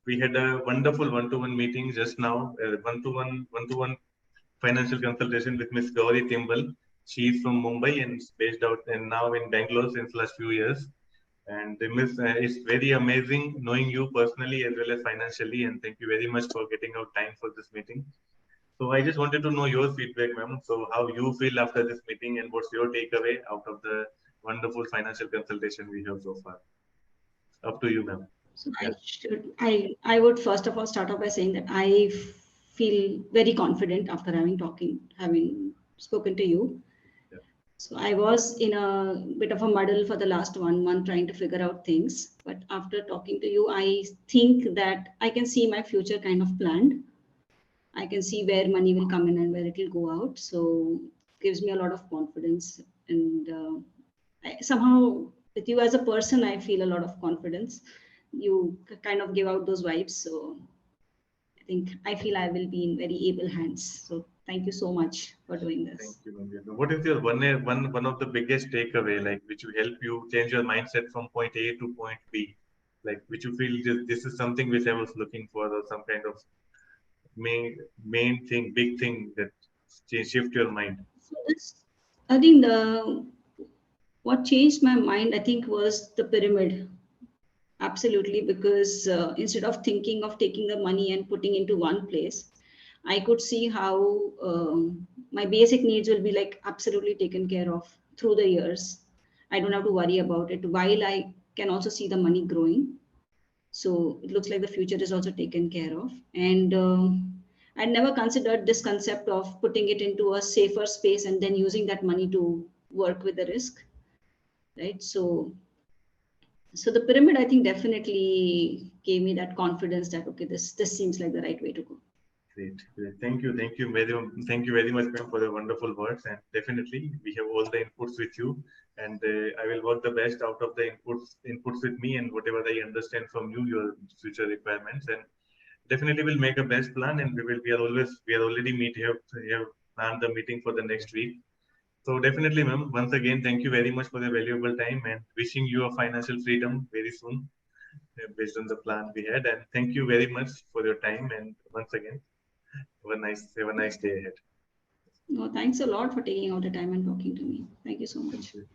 we had a wonderful one-to-one meeting just now, one-to-one financial consultation with Ms Gauri Timble. She is from Mumbai and is based out and now in Bangalore since last few years. And Ms. It's very amazing knowing you personally as well as financially. And thank you very much for getting out time for this meeting. So I just wanted to know your feedback, ma'am. So how you feel after this meeting and what's your takeaway out of the wonderful financial consultation we have so far? Up to you, ma'am. So I would first of all start off by saying that I feel very confident after having spoken to you. Yeah. So I was in a bit of a muddle for the last 1 month trying to figure out things. But after talking to you, I think that I can see my future kind of planned. I can see where money will come in and where it will go out. So it gives me a lot of confidence. And somehow with you as a person, I feel a lot of confidence. You kind of give out those vibes. So I feel I will be in very able hands. So thank you so much for doing this. Thank you, ma'am. What is your one of the biggest takeaway, like which will help you change your mindset from point A to point B? Like which you feel this is something which I was looking for, or some kind of main thing, big thing that shift your mind? So I think what changed my mind, I think, was the pyramid. Absolutely, because instead of thinking of taking the money and putting into one place, I could see how my basic needs will be like absolutely taken care of through the years. I don't have to worry about it while I can also see the money growing. So it looks like the future is also taken care of. And I never considered this concept of putting it into a safer space and then using that money to work with the risk, right? So the pyramid, I think, definitely gave me that confidence that okay, this seems like the right way to go. Great. Thank you very much, ma'am, for the wonderful words. And definitely, we have all the inputs with you, and I will work the best out of the inputs with me, and whatever I understand from you, your future requirements, and definitely we'll make a best plan, and we are already have planned the meeting for the next week. So definitely, ma'am, once again, thank you very much for the valuable time, and wishing you a financial freedom very soon, based on the plan we had. And thank you very much for your time. And once again, have a nice day ahead. No, thanks a lot for taking out the time and talking to me. Thank you so much. Thank you.